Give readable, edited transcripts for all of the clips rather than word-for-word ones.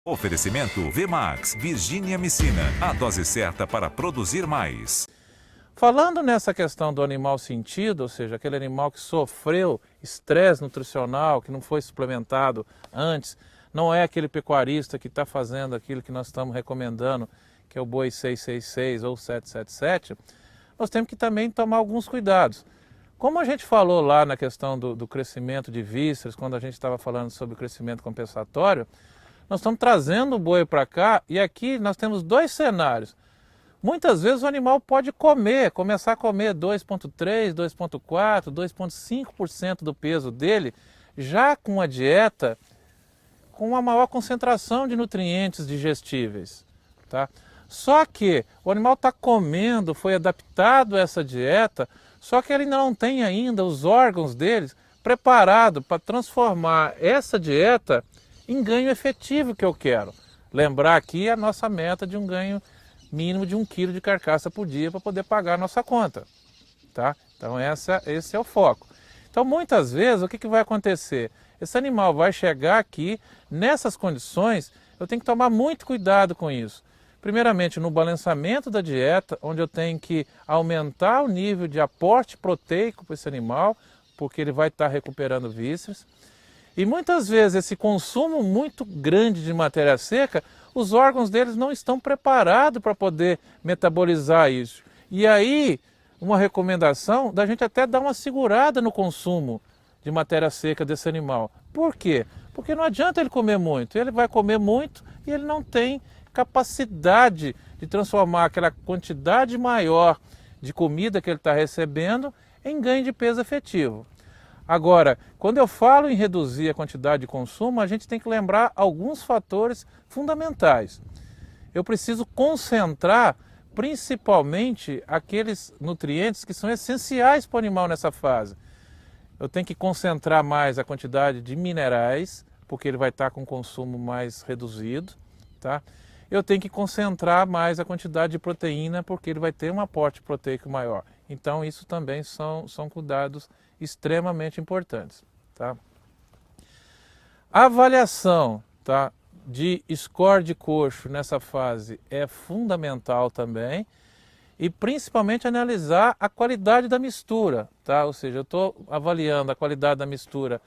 Oferecimento VMAX, Virgínia Messina, a dose certa para produzir mais. Falando nessa questão do animal sentido, ou seja, aquele animal que sofreu estresse nutricional, que não foi suplementado antes, não é aquele pecuarista que está fazendo aquilo que nós estamos recomendando, que é o boi 666 ou 777, nós temos que também tomar alguns cuidados. Como a gente falou lá na questão do crescimento de vísceras, quando a gente estava falando sobre o crescimento compensatório, nós estamos trazendo o boi para cá e aqui nós temos dois cenários. Muitas vezes o animal pode começar a comer 2,3%, 2,4%, 2,5% do peso dele, já com a dieta com uma maior concentração de nutrientes digestíveis. Tá? Só que o animal está comendo, foi adaptado a essa dieta, só que ele não tem ainda os órgãos deles preparados para transformar essa dieta em ganho efetivo que eu quero. Lembrar aqui a nossa meta de um ganho mínimo de 1 quilo de carcaça por dia para poder pagar a nossa conta. Tá? Então esse é o foco. Então muitas vezes o que vai acontecer? Esse animal vai chegar aqui, nessas condições, eu tenho que tomar muito cuidado com isso. Primeiramente no balanceamento da dieta, onde eu tenho que aumentar o nível de aporte proteico para esse animal, porque ele vai estar recuperando vísceras. E muitas vezes esse consumo muito grande de matéria seca, os órgãos deles não estão preparados para poder metabolizar isso. E aí, uma recomendação da gente até dar uma segurada no consumo de matéria seca desse animal. Por quê? Porque não adianta ele comer muito. Ele vai comer muito e ele não tem capacidade de transformar aquela quantidade maior de comida que ele está recebendo em ganho de peso efetivo. Agora, quando eu falo em reduzir a quantidade de consumo, a gente tem que lembrar alguns fatores fundamentais. Eu preciso concentrar principalmente aqueles nutrientes que são essenciais para o animal nessa fase. Eu tenho que concentrar mais a quantidade de minerais, porque ele vai estar com consumo mais reduzido. Tá? Eu tenho que concentrar mais a quantidade de proteína, porque ele vai ter um aporte proteico maior. Então, isso também são cuidados extremamente importantes. Tá? A avaliação, tá, de score de coxo nessa fase é fundamental também, e principalmente analisar a qualidade da mistura. Tá? Ou seja, eu estou avaliando a qualidade da mistura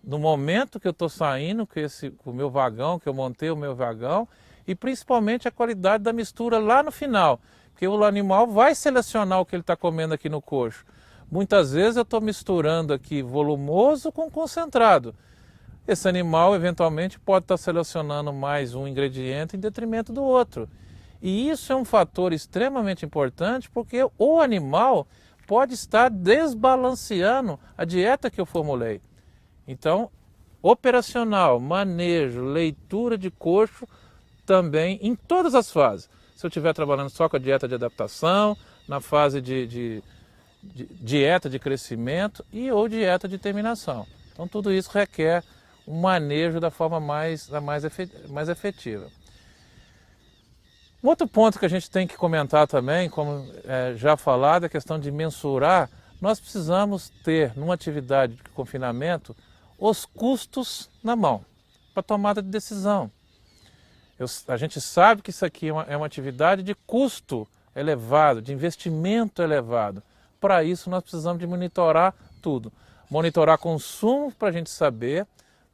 no momento que eu estou saindo com o meu vagão, que eu montei o meu vagão, e principalmente a qualidade da mistura lá no final, porque o animal vai selecionar o que ele está comendo aqui no coxo. Muitas vezes eu estou misturando aqui volumoso com concentrado. Esse animal eventualmente pode estar selecionando mais um ingrediente em detrimento do outro. E isso é um fator extremamente importante porque o animal pode estar desbalanceando a dieta que eu formulei. Então, operacional, manejo, leitura de coxo também em todas as fases. Se eu estiver trabalhando só com a dieta de adaptação, na fase de dieta de crescimento ou dieta de terminação. Então tudo isso requer um manejo da forma mais efetiva. Um outro ponto que a gente tem que comentar também, como já falado, é a questão de mensurar. Nós precisamos ter, numa atividade de confinamento, os custos na mão, para tomada de decisão. A gente sabe que isso aqui é uma atividade de custo elevado, de investimento elevado. Para isso nós precisamos de monitorar tudo. Monitorar consumo para a gente saber,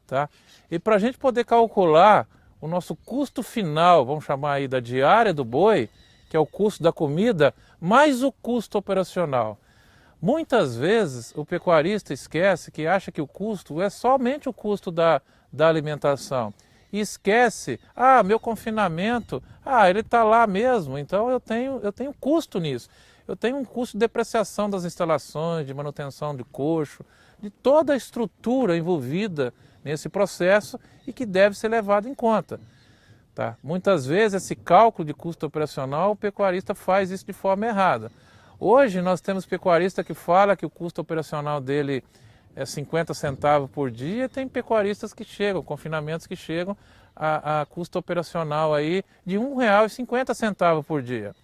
tá? E para a gente poder calcular o nosso custo final, vamos chamar aí da diária do boi, que é o custo da comida, mais o custo operacional. Muitas vezes o pecuarista esquece que acha que o custo é somente o custo da alimentação. E esquece, meu confinamento, ele está lá mesmo, então eu tenho custo nisso. Eu tenho um custo de depreciação das instalações, de manutenção de coxo, de toda a estrutura envolvida nesse processo e que deve ser levado em conta. Tá? Muitas vezes esse cálculo de custo operacional, o pecuarista faz isso de forma errada. Hoje nós temos pecuarista que fala que o custo operacional dele é 50 centavos por dia, tem pecuaristas que chegam, confinamentos que chegam a custo operacional aí de R$ 1,50 por dia.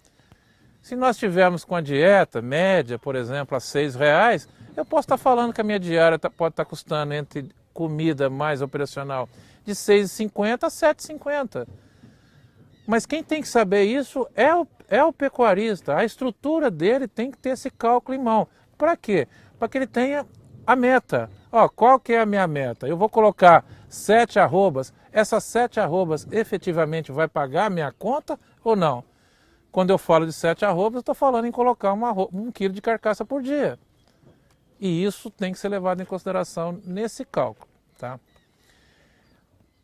Se nós tivermos com a dieta média, por exemplo, a R$ 6,00, eu posso estar falando que a minha diária pode estar custando entre comida mais operacional de 6,50 a 7,50. Mas quem tem que saber isso é o pecuarista. A estrutura dele tem que ter esse cálculo em mão. Para quê? Para que ele tenha a meta. Ó, qual que é a minha meta? Eu vou colocar 7 arrobas. Essas 7 arrobas efetivamente vai pagar a minha conta ou não? Quando eu falo de 7 arrobas, eu estou falando em colocar 1 quilo de carcaça por dia. E isso tem que ser levado em consideração nesse cálculo. Tá?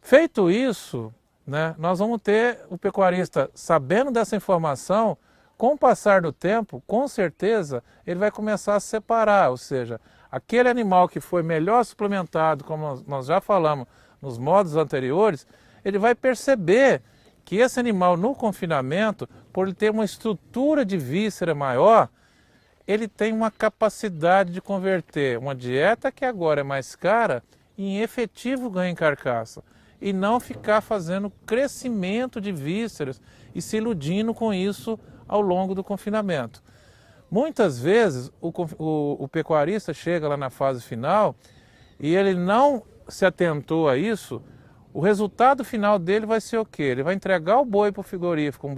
Feito isso, né, nós vamos ter o pecuarista sabendo dessa informação. Com o passar do tempo, com certeza, ele vai começar a separar, ou seja, aquele animal que foi melhor suplementado, como nós já falamos nos modos anteriores, ele vai perceber que esse animal no confinamento, por ele ter uma estrutura de víscera maior, ele tem uma capacidade de converter uma dieta que agora é mais cara em efetivo ganho em carcaça e não ficar fazendo crescimento de vísceras e se iludindo com isso ao longo do confinamento. Muitas vezes o pecuarista chega lá na fase final e ele não se atentou a isso. O resultado final dele vai ser o quê? Ele vai entregar o boi para o frigorífico, um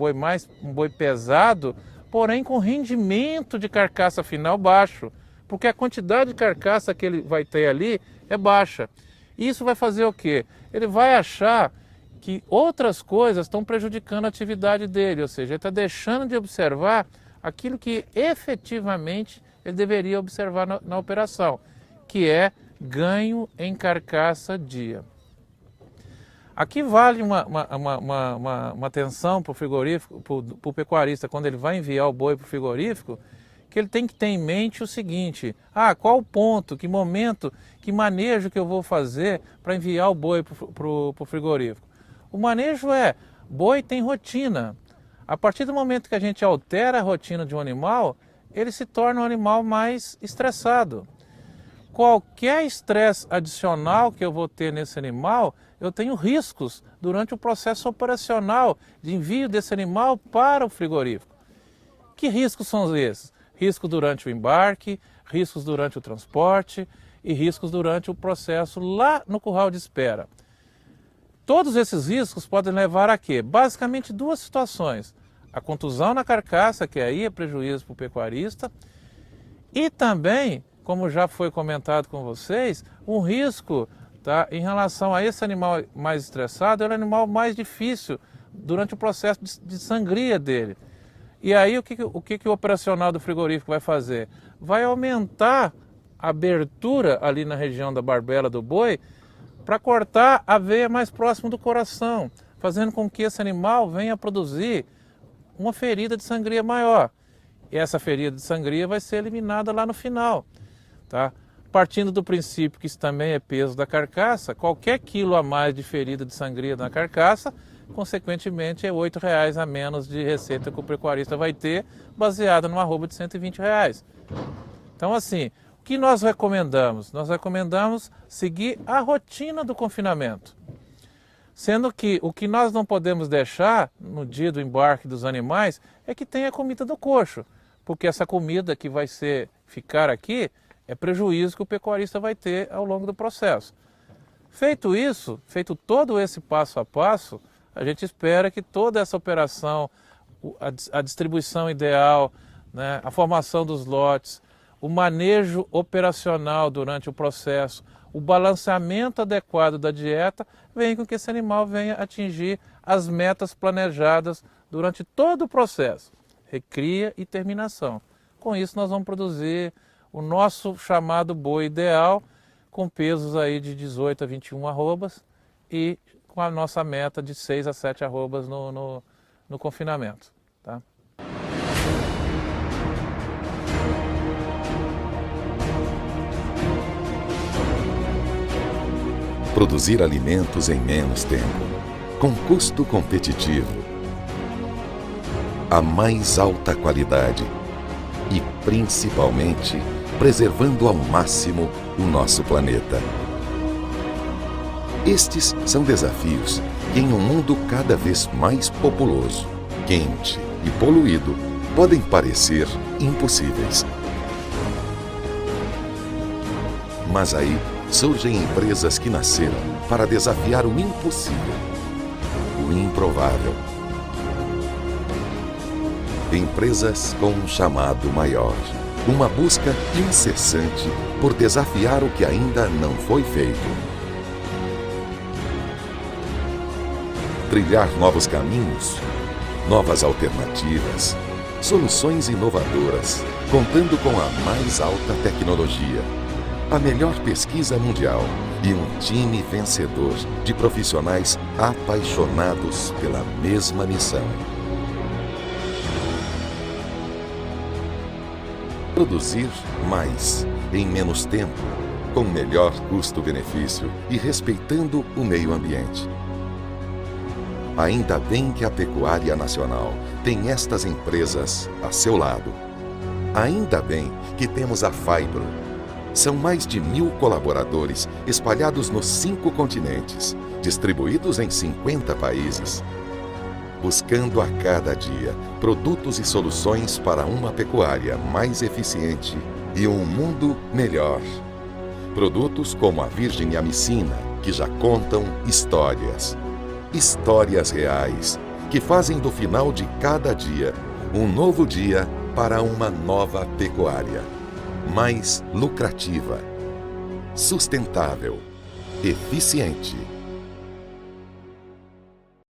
boi pesado, porém com rendimento de carcaça final baixo, porque a quantidade de carcaça que ele vai ter ali é baixa. Isso vai fazer o quê? Ele vai achar que outras coisas estão prejudicando a atividade dele, ou seja, ele está deixando de observar aquilo que efetivamente ele deveria observar na operação, que é ganho em carcaça dia. Aqui vale uma atenção para o frigorífico, para o pecuarista, quando ele vai enviar o boi para o frigorífico, que ele tem que ter em mente o seguinte: qual o ponto, que momento, que manejo que eu vou fazer para enviar o boi para o frigorífico? O manejo boi tem rotina. A partir do momento que a gente altera a rotina de um animal, ele se torna um animal mais estressado. Qualquer estresse adicional que eu vou ter nesse animal, eu tenho riscos durante o processo operacional de envio desse animal para o frigorífico. Que riscos são esses? Riscos durante o embarque, riscos durante o transporte e riscos durante o processo lá no curral de espera. Todos esses riscos podem levar a quê? Basicamente 2 situações. A contusão na carcaça, que aí é prejuízo para o pecuarista, e também, como já foi comentado com vocês, um risco, tá, em relação a esse animal mais estressado, é o animal mais difícil durante o processo de sangria dele. E aí o que o operacional do frigorífico vai fazer? Vai aumentar a abertura ali na região da barbela do boi para cortar a veia mais próxima do coração, fazendo com que esse animal venha a produzir uma ferida de sangria maior. E essa ferida de sangria vai ser eliminada lá no final. Tá? Partindo do princípio que isso também é peso da carcaça, qualquer quilo a mais de ferida de sangria na carcaça, consequentemente é R$ 8,00 a menos de receita que o pecuarista vai ter, baseada numa arroba de R$ 120. Então assim, o que nós recomendamos? Nós recomendamos seguir a rotina do confinamento. Sendo que o que nós não podemos deixar no dia do embarque dos animais é que tenha comida do coxo, porque essa comida que vai ficar aqui é prejuízo que o pecuarista vai ter ao longo do processo. Feito isso, feito todo esse passo a passo, a gente espera que toda essa operação, a distribuição ideal, né, a formação dos lotes, o manejo operacional durante o processo, o balanceamento adequado da dieta, venha com que esse animal venha atingir as metas planejadas durante todo o processo, recria e terminação. Com isso nós vamos produzir o nosso chamado boi ideal, com pesos aí de 18 a 21 arrobas e com a nossa meta de 6 a 7 arrobas no confinamento. Tá? Produzir alimentos em menos tempo, com custo competitivo, a mais alta qualidade e, principalmente, preservando ao máximo o nosso planeta. Estes são desafios que, em um mundo cada vez mais populoso, quente e poluído, podem parecer impossíveis. Mas aí surgem empresas que nasceram para desafiar o impossível, o improvável. Empresas com um chamado maior, uma busca incessante por desafiar o que ainda não foi feito. Trilhar novos caminhos, novas alternativas, soluções inovadoras, contando com a mais alta tecnologia, a melhor pesquisa mundial e um time vencedor de profissionais apaixonados pela mesma missão. Produzir mais, em menos tempo, com melhor custo-benefício e respeitando o meio ambiente. Ainda bem que a Pecuária Nacional tem estas empresas a seu lado. Ainda bem que temos a Fibro. São mais de 1.000 colaboradores espalhados nos 5 continentes, distribuídos em 50 países. Buscando a cada dia produtos e soluções para uma pecuária mais eficiente e um mundo melhor. Produtos como a Virgem Amicina, que já contam histórias. Histórias reais, que fazem do final de cada dia um novo dia para uma nova pecuária. Mais lucrativa, sustentável, eficiente.